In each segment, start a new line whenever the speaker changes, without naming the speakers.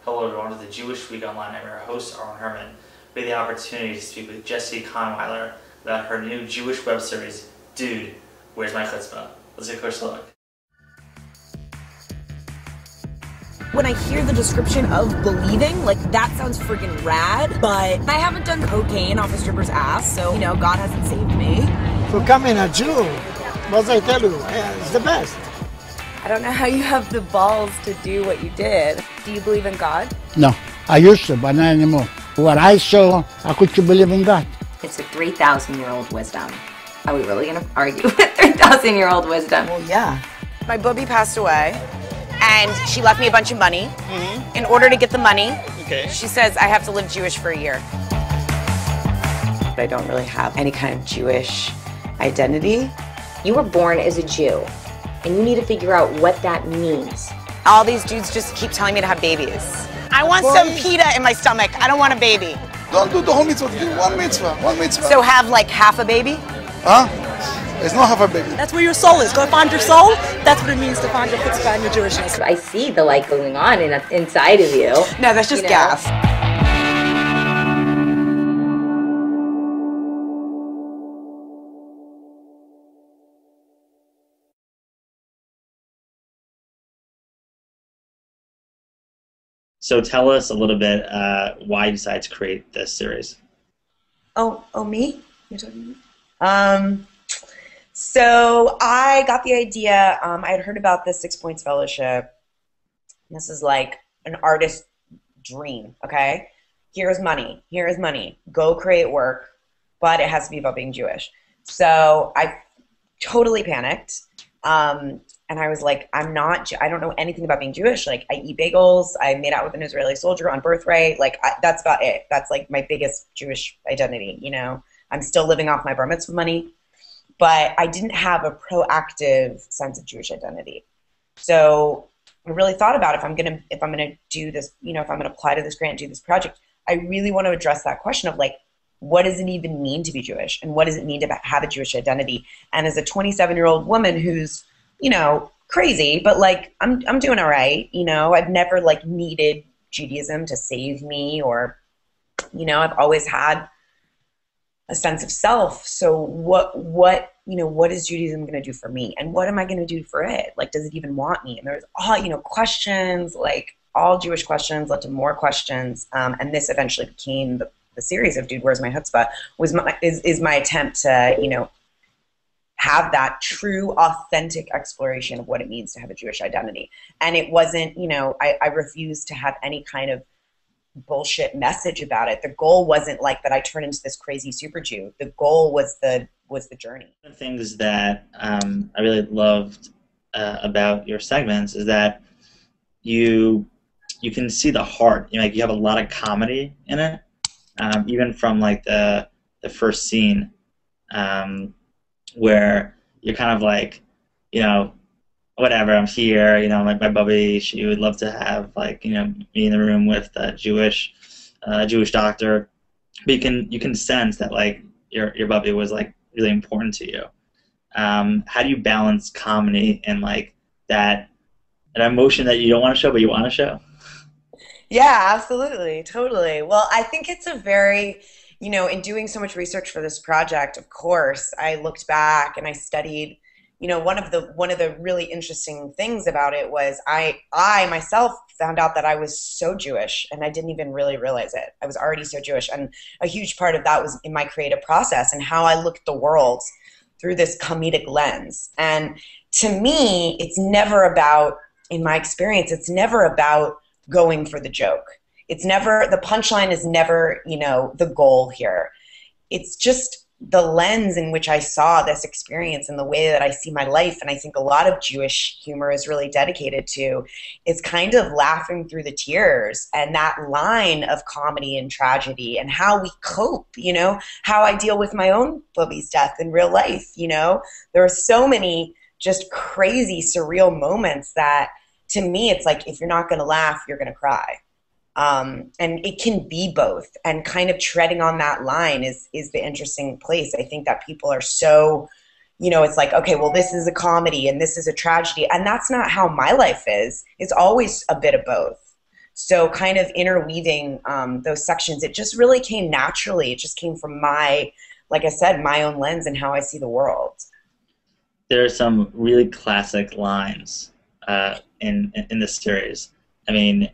Hello everyone, to the Jewish Week Online. I'm your host, Arlen Herman. We had the opportunity to speak with Jessie Kahnweiler about her new Jewish web series, Dude, Where's My Chutzpah? Let's take a closer look.
When I hear the description of believing, like, that sounds friggin' rad, but I haven't done cocaine off a stripper's ass, so, you know, God hasn't saved me.
For coming a Jew, what I tell you, it's the best.
I don't know how you have the balls to do what you did. Do you believe in God?
No, I used to, but not anymore. What I saw, how could you believe in God?
It's a 3,000-year-old wisdom. Are we really going to argue with 3,000-year-old wisdom?
Well, yeah.
My Bubbie passed away, and she left me a bunch of money. In order to get the money, she says I have to live Jewish for a year.
I don't really have any kind of Jewish identity.
You were born as a Jew, and you need to figure out what that means.
All these dudes just keep telling me to have babies. I want some pita in my stomach. I don't want a baby.
Don't do the whole mitzvah. Do one mitzvah.
So have like half a baby?
Huh? It's not half a baby.
That's where your soul is. Go find your soul. That's what it means to find your chutzpah and your Jewishness.
I see the light going on inside of you.
No, that's just gas.
So tell us a little bit why you decided to create this series.
Oh, me? You're talking to me? So I got the idea, I had heard about the 6 Points Fellowship. This is like an artist's dream, okay? Here's money. Go create work, but it has to be about being Jewish. So I totally panicked. And I was like, I don't know anything about being Jewish. Like, I eat bagels. I made out with an Israeli soldier on birthright. Like, that's about it. That's like my biggest Jewish identity, you know? I'm still living off my bar mitzvah money. But I didn't have a proactive sense of Jewish identity. So I really thought about if I'm gonna do this, you know, if I'm gonna apply to this grant, do this project, I really want to address that question of like, what does it even mean to be Jewish? And what does it mean to have a Jewish identity? And as a 27-year-old woman who's, you know, crazy, but like I'm doing all right, you know, I've never like needed Judaism to save me, or, you know, I've always had a sense of self. So what is Judaism going to do for me? And what am I going to do for it? Like, does it even want me? And there's all, you know, questions, like all Jewish questions led to more questions. And this eventually became the series of Dude, Where's My Chutzpah? Is my attempt to, you know, have that true, authentic exploration of what it means to have a Jewish identity. And it wasn't, you know, I refused to have any kind of bullshit message about it. The goal wasn't like that I turn into this crazy super Jew. The goal was the journey.
One of the things that I really loved about your segments is that you can see the heart. You know, like, you have a lot of comedy in it, even from like the first scene, where you're kind of like, you know, whatever, I'm here, you know, my Bubbie, she would love to have, like, you know, me in the room with a Jewish doctor. But you can sense that, like, your Bubbie was, like, really important to you. How do you balance comedy and, like, an emotion that you don't want to show but you want to show?
Yeah, absolutely, totally. Well, I think it's a very, you know, in doing so much research for this project, of course, I looked back and I studied. You know, one of the really interesting things about it was I myself found out that I was so Jewish, and I didn't even really realize it. I was already so Jewish, and a huge part of that was in my creative process and how I looked at the world through this comedic lens. And to me, it's never about, in my experience, it's never about going for the joke. It's never, the punchline is never, you know, the goal here. It's just the lens in which I saw this experience and the way that I see my life, and I think a lot of Jewish humor is really dedicated to, is kind of laughing through the tears and that line of comedy and tragedy and how we cope, you know, how I deal with my own Bubbie's death in real life, you know. There are so many just crazy, surreal moments that, to me, it's like, if you're not going to laugh, you're going to cry. And it can be both, and kind of treading on that line is the interesting place. I think that people are so, you know, it's like, okay, well, this is a comedy and this is a tragedy, and that's not how my life is. It's always a bit of both. So kind of interweaving those sections, it just really came naturally. It just came from my, like I said, my own lens and how I see the world.
There are some really classic lines in this series. I mean,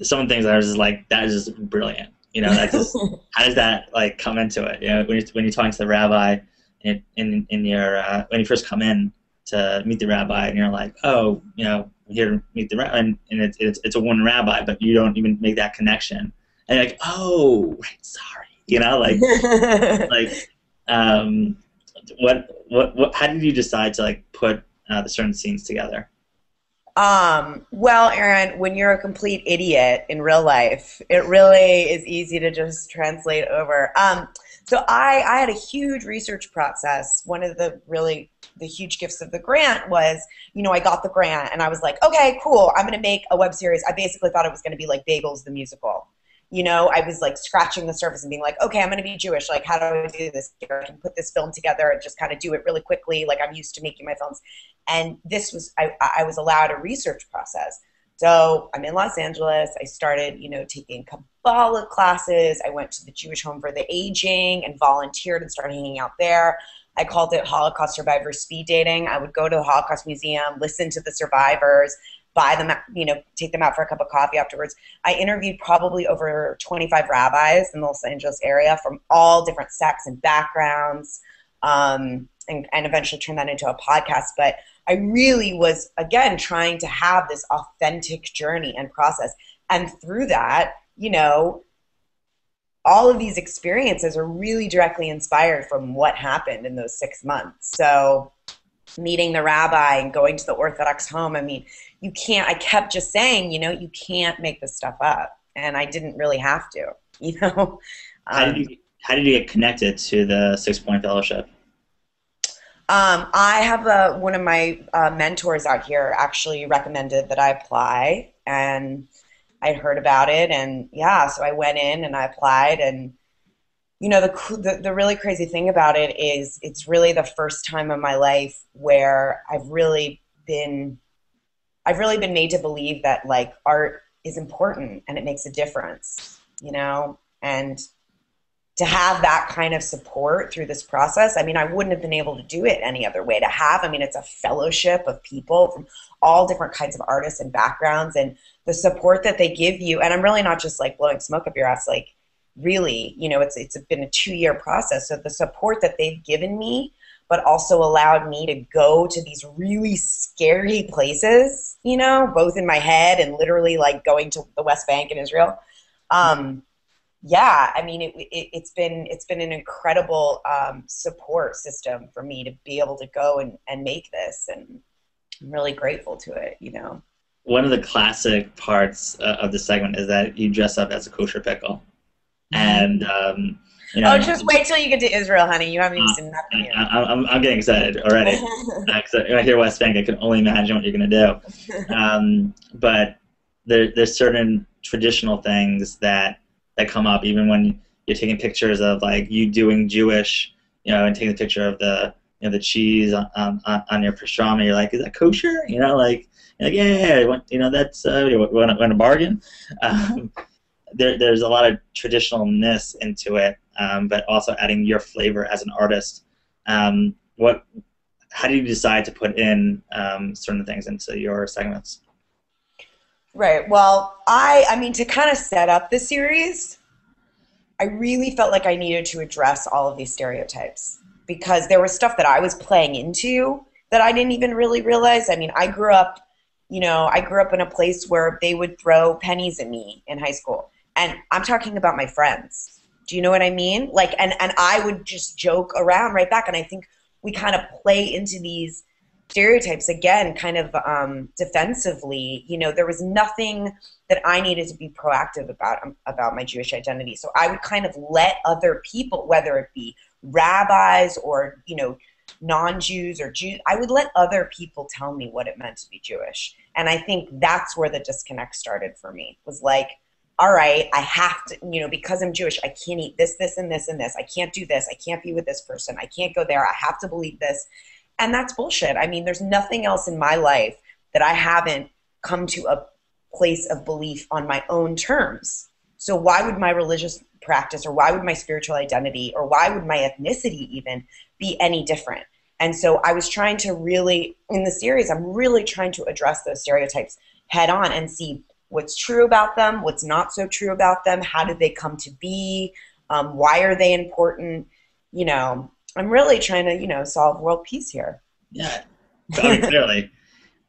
some of the things I was just like, that is just brilliant. You know, that just how does that like come into it? You know, when you're talking to the rabbi in your when you first come in to meet the rabbi, and you're like, oh, you know, I'm here to meet the rabbi, and it's a one rabbi, but you don't even make that connection, and you're like, oh, sorry, you know, like what how did you decide to like put the certain scenes together?
Well, Aaron, when you're a complete idiot in real life, it really is easy to just translate over. So I had a huge research process. One of the huge gifts of the grant was, you know, I got the grant and I was like, okay, cool, I'm going to make a web series. I basically thought it was going to be like Bagels the musical. You know, I was like scratching the surface and being like, okay, I'm going to be Jewish. Like, how do I do this here? I can put this film together and just kind of do it really quickly. Like, I'm used to making my films. And this was, I was allowed a research process. So I'm in Los Angeles. I started, you know, taking Kabbalah classes. I went to the Jewish Home for the Aging and volunteered and started hanging out there. I called it Holocaust survivor speed dating. I would go to the Holocaust Museum, listen to the survivors, buy them, you know, take them out for a cup of coffee afterwards. I interviewed probably over 25 rabbis in the Los Angeles area from all different sects and backgrounds, and eventually turned that into a podcast. But I really was, again, trying to have this authentic journey and process. And through that, you know, all of these experiences are really directly inspired from what happened in those 6 months. So meeting the rabbi and going to the Orthodox home, I mean, you can't, I kept just saying, you know, you can't make this stuff up. And I didn't really have to, you know.
How did you get connected to the 6 Point Fellowship?
I have one of my mentors out here actually recommended that I apply, and I heard about it, and yeah, so I went in and I applied. And you know, the really crazy thing about it is it's really the first time in my life where I've really been made to believe that like art is important and it makes a difference, you know. And to have that kind of support through this process, I mean, I wouldn't have been able to do it any other way. To have, I mean, it's a fellowship of people from all different kinds of artists and backgrounds, and the support that they give you. And I'm really not just like blowing smoke up your ass, like really, you know, it's been a 2-year process. So the support that they've given me, but also allowed me to go to these really scary places, you know, both in my head and literally like going to the West Bank in Israel. Yeah, I mean, it's been an incredible support system for me to be able to go and make this, and I'm really grateful to it, you know. One
of the classic parts of the segment is that you dress up as a kosher pickle, and you know. Oh, just wait till you get to Israel, honey. You haven't even seen nothing yet. I'm getting excited already. When I hear West Bank, I can only imagine what you're gonna do. But there's certain traditional things that come up even when you're taking pictures of like you doing Jewish, you know, and taking a picture of the, you know, the cheese on your pastrami. You're like, is that kosher? You know, like, you're like, yeah, you know, that's you want a bargain. There's a lot of traditionalness into it, but also adding your flavor as an artist. How do you decide to put in certain things into your segments?
Right. Well, I mean, to kind of set up the series, I really felt like I needed to address all of these stereotypes, because there was stuff that I was playing into that I didn't even really realize. I mean, I grew up in a place where they would throw pennies at me in high school, and I'm talking about my friends. Do you know what I mean? Like, and I would just joke around right back, and I think we kind of play into these stereotypes again, kind of defensively. You know, there was nothing that I needed to be proactive about my Jewish identity. So I would kind of let other people, whether it be rabbis or, you know, non-Jews or Jews, I would let other people tell me what it meant to be Jewish. And I think that's where the disconnect started for me, was like, all right, I have to, you know, because I'm Jewish, I can't eat this, this, and this, and this. I can't do this. I can't be with this person. I can't go there. I have to believe this. And that's bullshit. I mean, there's nothing else in my life that I haven't come to a place of belief on my own terms. So why would my religious practice, or why would my spiritual identity, or why would my ethnicity even be any different? And so I was trying to really, in the series, I'm really trying to address those stereotypes head on and see what's true about them, what's not so true about them, how did they come to be, why are they important? You know, I'm really trying to, you know, solve world peace here.
Yeah, very clearly.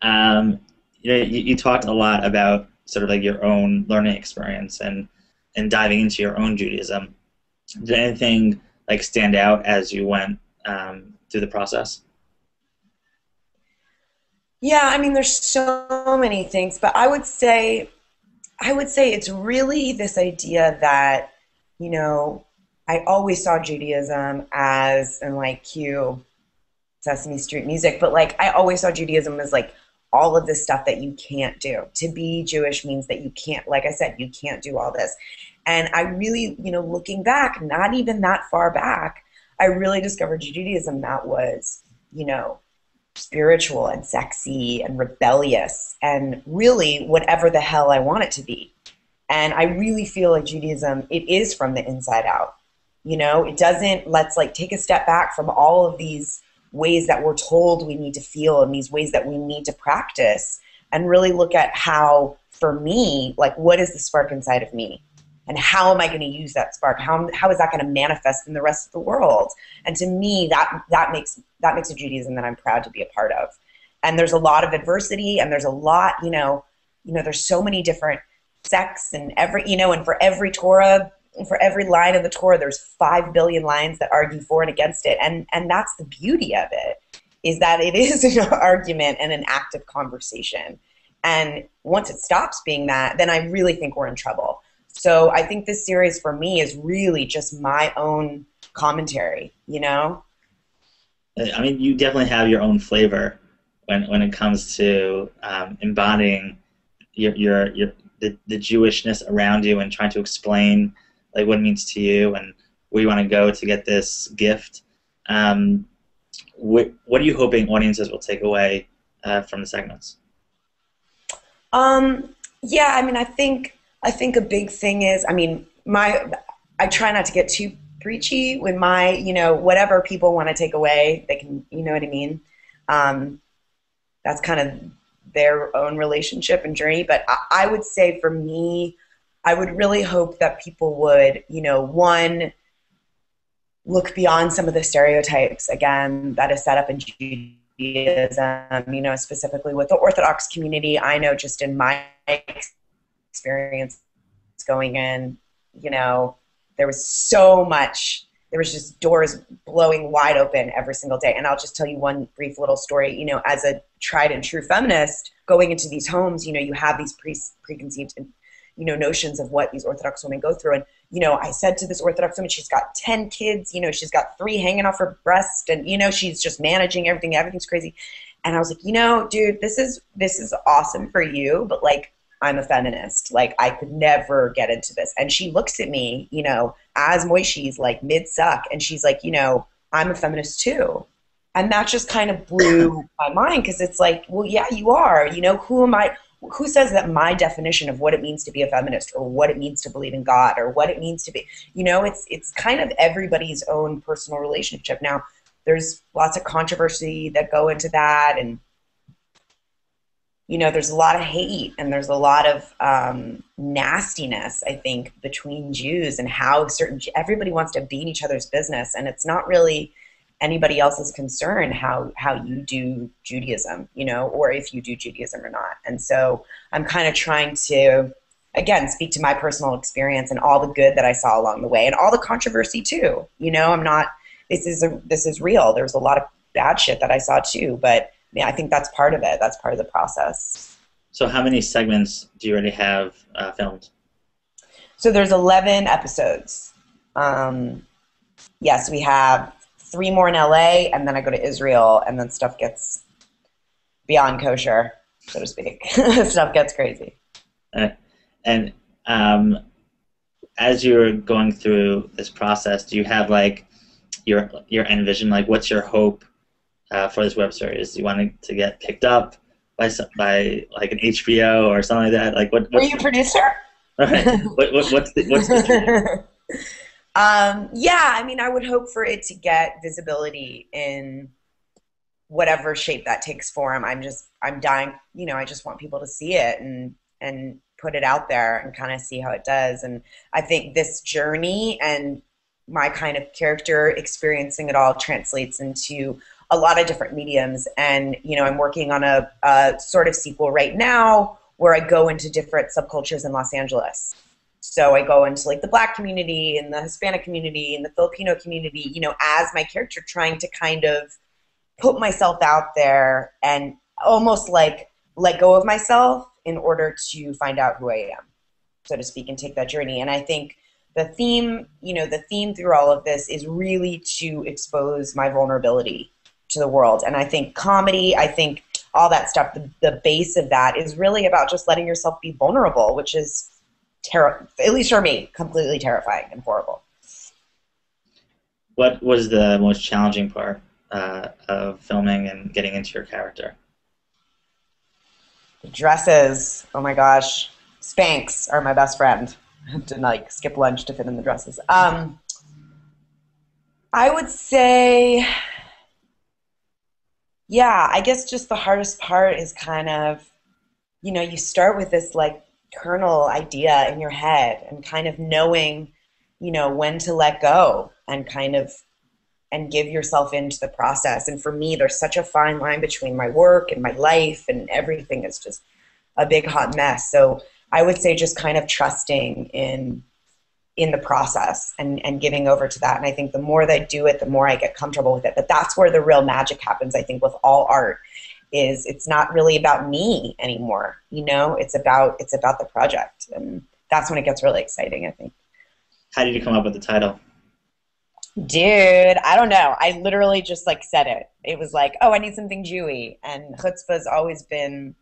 You know, you talked a lot about sort of like your own learning experience and diving into your own Judaism. Did anything like stand out as you went through the process?
Yeah, I mean, there's so many things, but I would say it's really this idea that, you know, I always saw Judaism as, and like cue Sesame Street music, but like I always saw Judaism as like all of this stuff that you can't do. To be Jewish means that you can't, like I said, you can't do all this. And I really, you know, looking back, not even that far back, I really discovered Judaism that was, you know, spiritual and sexy and rebellious and really whatever the hell I want it to be. And I really feel like Judaism, it is from the inside out. You know, it doesn't, let's like take a step back from all of these ways that we're told we need to feel and these ways that we need to practice and really look at how, for me, like what is the spark inside of me? And how am I going to use that spark? How is that going to manifest in the rest of the world? And to me, that makes a Judaism that I'm proud to be a part of. And there's a lot of adversity, and there's a lot, you know, there's so many different sects, and and for every Torah, for every line of the Torah, there's 5 billion lines that argue for and against it. And that's the beauty of it, is that it is an argument and an active conversation. And once it stops being that, then I really think we're in trouble. So I think this series for me is really just my own commentary, you know?
I mean, you definitely have your own flavor when it comes to embodying the Jewishness around you and trying to explain like what it means to you and where you want to go to get this gift. What are you hoping audiences will take away from the segments?
Yeah, I mean, I think a big thing is, I mean, I try not to get too preachy when my, you know, whatever people want to take away, they can, you know what I mean? That's kind of their own relationship and journey. But I would say for me, I would really hope that people would, you know, one, look beyond some of the stereotypes, again, that is set up in Judaism, you know, specifically with the Orthodox community. I know just in my experience going in, you know, there was just doors blowing wide open every single day. And I'll just tell you one brief little story. You know, as a tried and true feminist, going into these homes, you know, you have these preconceived, you know, notions of what these Orthodox women go through. And, you know, I said to this Orthodox woman, she's got 10 kids, you know, she's got 3 hanging off her breast, and, you know, she's just managing everything. Everything's crazy. And I was like, you know, dude, this is awesome for you, but like, I'm a feminist. Like, I could never get into this. And she looks at me, you know, as Moishi's like mid-suck, and she's like, you know, I'm a feminist too. And that just kind of blew my mind, because it's like, well, yeah, you are. You know, who says that my definition of what it means to be a feminist, or what it means to believe in God, or what it means to be, you know, it's kind of everybody's own personal relationship. Now, there's lots of controversy that go into that, and you know, there's a lot of hate, and there's a lot of nastiness, I think, between Jews, and how everybody wants to be in each other's business, and it's not really anybody else's concern how you do Judaism, you know, or if you do Judaism or not. And so I'm kind of trying to, again, speak to my personal experience and all the good that I saw along the way, and all the controversy too. You know, this is real. There's a lot of bad shit that I saw too, but yeah, I think that's part of it. That's part of the process.
So how many segments do you already have filmed?
So there's 11 episodes. Yes, we have 3 more in LA, and then I go to Israel, and then stuff gets beyond kosher, so to speak. Stuff gets crazy.
And as you're going through this process, do you have like your end vision? Like, what's your hope for this web series? Do you want it to get picked up? by like an HBO or something like that? Like
Were you a producer?
Right. What's the
yeah, I mean, I would hope for it to get visibility in whatever shape that takes form. I'm dying, you know, I just want people to see it and put it out there and kind of see how it does. And I think this journey and my kind of character experiencing it all translates into a lot of different mediums. And, you know, I'm working on a sort of sequel right now where I go into different subcultures in Los Angeles. So I go into like the Black community and the Hispanic community and the Filipino community, you know, as my character, trying to kind of put myself out there and almost like let go of myself in order to find out who I am, so to speak, and take that journey. And I think the theme, you know, the theme through all of this is really to expose my vulnerability to the world. And I think comedy, I think all that stuff, the base of that is really about just letting yourself be vulnerable, which is, at least for me, completely terrifying and horrible.
What was the most challenging part of filming and getting into your character?
The dresses, oh my gosh. Spanx are my best friend. I have to like skip lunch to fit in the dresses. I would say, yeah, I guess just the hardest part is kind of, you know, you start with this like kernel idea in your head and kind of knowing, you know, when to let go and kind of and give yourself into the process. And for me, there's such a fine line between my work and my life, and everything is just a big hot mess. So I would say just kind of trusting in the process and giving over to that. And I think the more that I do it, the more I get comfortable with it. But that's where the real magic happens, I think, with all art, is it's not really about me anymore. You know, it's about the project. And that's when it gets really exciting, I think.
How did you come up with the title?
Dude, I don't know. I literally just like said it. It was like, oh, I need something Jewy. And chutzpah's always been,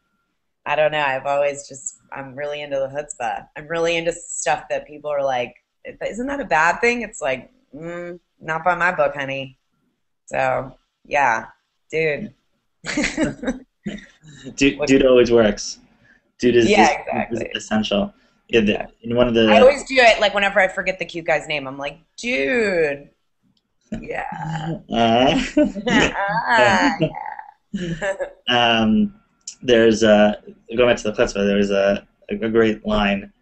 I don't know, I'm really into the chutzpah. I'm really into stuff that people are like, isn't that a bad thing? It's like, not by my book, honey. So, yeah, dude.
Dude always works. Dude is,
exactly.
is essential. Yeah, in one of the,
I always do it like whenever I forget the cute guy's name. I'm like, dude. Yeah.
There's going back to the chutzpah, there was a great line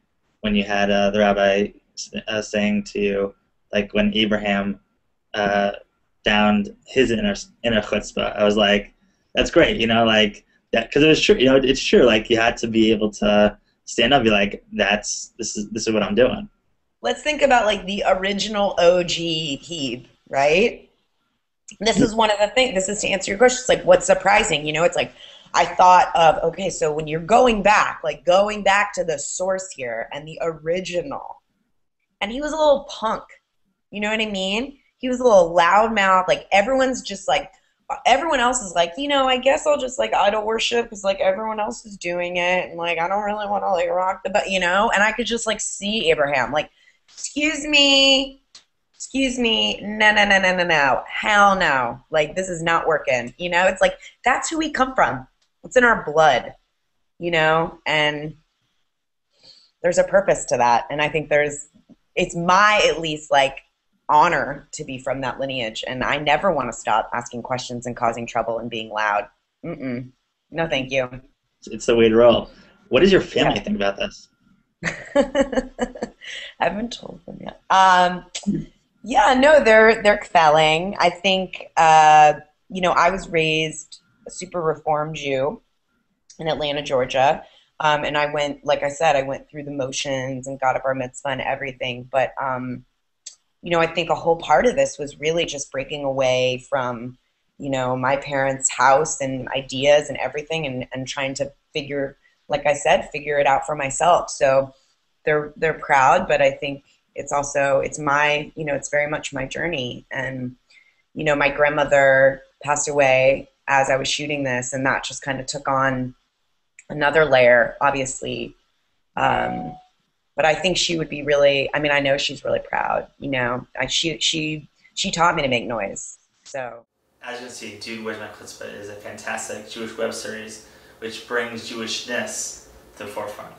when you had the rabbi saying to you, like when Abraham downed his inner chutzpah. I was like, that's great, you know, like that, because it was true, you know, it's true. Like you had to be able to stand up and be like, this is what I'm doing. Let's
think about like the original OG Hebe, right? This is one of the things, this is to answer your question. It's like, what's surprising? You know, it's like, I thought of, okay, so when you're going back to the source here and the original, and he was a little punk, you know what I mean? He was a little loudmouth, like everyone's just like, everyone else is like, you know, I guess I'll just like idol worship because like everyone else is doing it, and like I don't really want to like rock the you know, and I could just like see Abraham like, excuse me, no, hell no, like this is not working, you know. It's like that's who we come from. It's in our blood, you know, and there's a purpose to that, and I think it's my at least like honor to be from that lineage, and I never want to stop asking questions and causing trouble and being loud. No, thank you.
It's the way to roll. What does your family think about this?
I haven't told them yet. Yeah, no, they're kvelling. I think you know, I was raised a super reformed Jew in Atlanta, Georgia, and I went, like I said, I went through the motions and got a bar mitzvah and everything, but you know, I think a whole part of this was really just breaking away from, you know, my parents' house and ideas and everything, and trying to figure it out for myself. So they're proud, but I think it's my, you know, it's very much my journey. And, you know, my grandmother passed away as I was shooting this, and that just kind of took on another layer, obviously. But I think she would be really, I mean, I know she's really proud, you know. She taught me to make noise, so.
As you can see, Dude, Where's My Chutzpah is a fantastic Jewish web series which brings Jewishness to the forefront.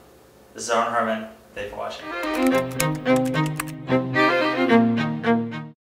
This is Aaron Herman. Thanks for watching.